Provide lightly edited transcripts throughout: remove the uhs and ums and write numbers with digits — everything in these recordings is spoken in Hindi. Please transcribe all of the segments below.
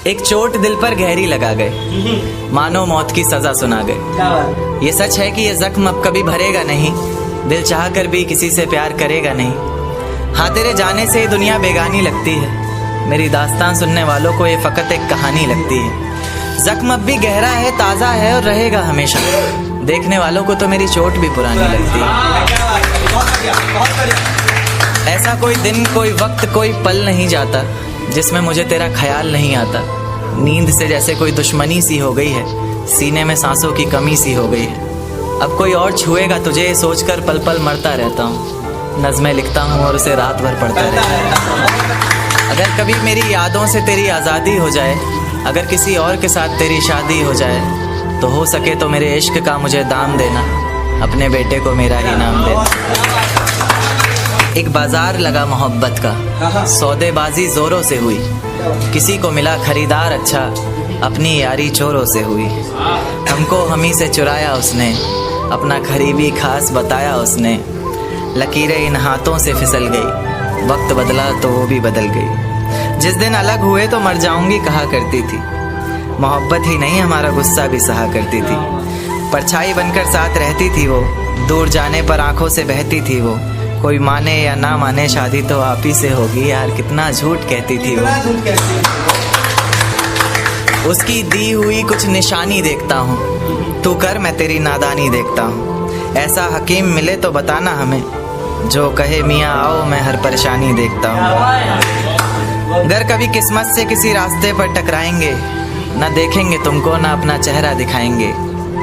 एक चोट दिल पर गहरी लगा गए, मानो मौत की सजा सुना गए। ये सच है कि ये जख्म अब कभी भरेगा नहीं, दिल चाह कर भी किसी से प्यार करेगा नहीं। हाँ, तेरे जाने से दुनिया बेगानी लगती है, मेरी दास्तान सुनने वालों को ये फकत एक कहानी लगती है। जख्म अब भी गहरा है, ताज़ा है और रहेगा हमेशा, देखने वालों को तो मेरी चोट भी पुरानी लगती है। ऐसा कोई दिन, कोई वक्त, कोई पल नहीं जाता जिसमें मुझे तेरा ख्याल नहीं आता। नींद से जैसे कोई दुश्मनी सी हो गई है, सीने में सांसों की कमी सी हो गई है। अब कोई और छुएगा तुझे ये सोचकर पल पल मरता रहता हूँ। नज़में लिखता हूँ और उसे रात भर पढ़ता रहता हूँ। अगर कभी मेरी यादों से तेरी आज़ादी हो जाए, अगर किसी और के साथ तेरी शादी हो जाए, तो हो सके तो मेरे इश्क का मुझे दाम देना, अपने बेटे को मेरा ही नाम देना। एक बाजार लगा मोहब्बत का, सौदेबाजी जोरों से हुई, किसी को मिला खरीदार अच्छा, अपनी यारी चोरों से हुई। हमको हमी से चुराया उसने, अपना करीबी खास बताया उसने। लकीरें इन हाथों से फिसल गई, वक्त बदला तो वो भी बदल गई। जिस दिन अलग हुए तो मर जाऊंगी कहा करती थी, मोहब्बत ही नहीं हमारा गुस्सा भी सहा करती थी। परछाई बनकर साथ रहती थी वो, दूर जाने पर आंखों से बहती थी वो। कोई माने या ना माने शादी तो आप ही से होगी, यार कितना झूठ कहती थी वो। उसकी दी हुई कुछ निशानी देखता हूँ, तू कर मैं तेरी नादानी देखता हूँ। ऐसा हकीम मिले तो बताना हमें, जो कहे मियाँ आओ मैं हर परेशानी देखता हूँ। अगर कभी किस्मत से किसी रास्ते पर टकराएंगे, न देखेंगे तुमको न अपना चेहरा दिखाएंगे।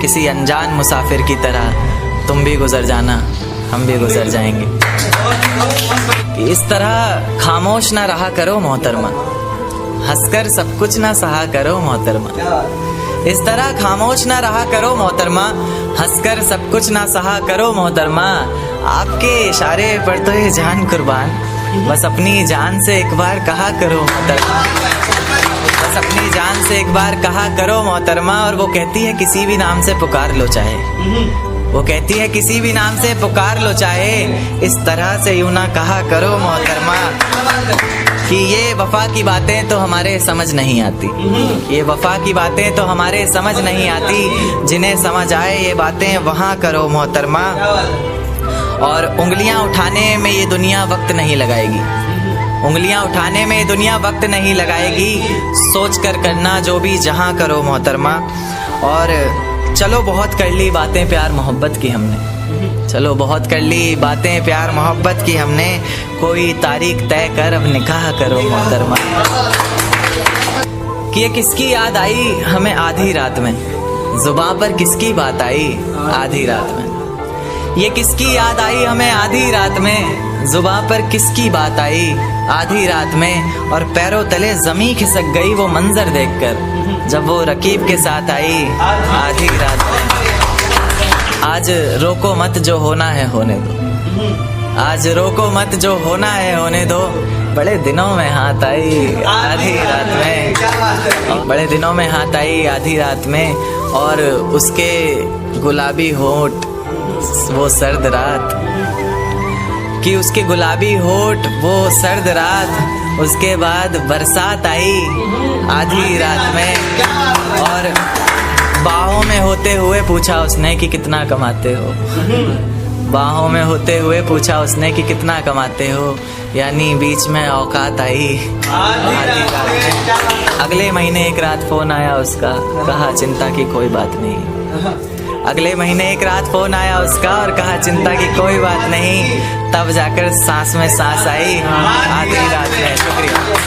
किसी अनजान मुसाफिर की तरह तुम भी गुजर जाना, हम भी गुजर जाएंगे। इस तरह खामोश ना रहा करो मोहतरमा, हंसकर सब कुछ ना सहा करो मोहतरमा। इस तरह खामोश ना रहा करो मोहतरमा, हंसकर सब कुछ ना सहा करो मोहतरमा। आपके इशारे पर तो ये जान कुर्बान, बस अपनी जान से एक बार कहा करो मोहतरमा, बस अपनी जान से एक बार कहा करो मोहतरमा। और वो कहती है किसी भी नाम से पुकार लो चाहे, वो कहती है किसी भी नाम से पुकार लो चाहे, इस तरह से यूं ना कहा करो मोहतरमा। कि ये वफा की बातें तो हमारे समझ नहीं आती, ये वफा की बातें तो हमारे समझ नहीं आती। जिन्हें समझ आए ये बातें वहाँ करो मोहतरमा। और उंगलियां उठाने में ये दुनिया वक्त नहीं लगाएगी, उंगलियां उठाने में ये दुनिया वक्त नहीं लगाएगी। सोच कर करना जो भी जहाँ करो मोहतरमा। और चलो बहुत कर ली बातें प्यार मोहब्बत की हमने, चलो बहुत कर ली बातें प्यार मोहब्बत की हमने। कोई तारीख तय कर अब निकाह करो मोहतरमा। कि ये किसकी याद आई हमें आधी रात में, जुबां पर किसकी बात आई आधी रात में। ये किसकी याद आई हमें आधी रात में, जुबां पर किसकी बात आई आधी रात में। और पैरों तले जमीन खिसक गई वो मंजर देखकर, जब वो रकीब के साथ आई आधी रात में। आज रोको मत जो होना है होने दो, आज रोको मत जो होना है होने दो। बड़े दिनों में हाथ आई आधी रात में, बड़े दिनों में हाथ आई आधी रात में। और उसके गुलाबी होंठ वो सर्द रात, कि उसके गुलाबी होठ वो सर्द रात। उसके बाद बरसात आई आधी रात में। और बाहों में होते हुए पूछा उसने कि कितना कमाते हो, बाहों में होते हुए पूछा उसने कि कितना कमाते हो। यानी बीच में औकात आई आधी रात में। अगले महीने एक रात फोन आया उसका, कहा चिंता की कोई बात नहीं। अगले महीने एक रात फोन आया उसका और कहा चिंता की कोई बात नहीं। तब जाकर सांस में सांस आई आधी रात में। शुक्रिया।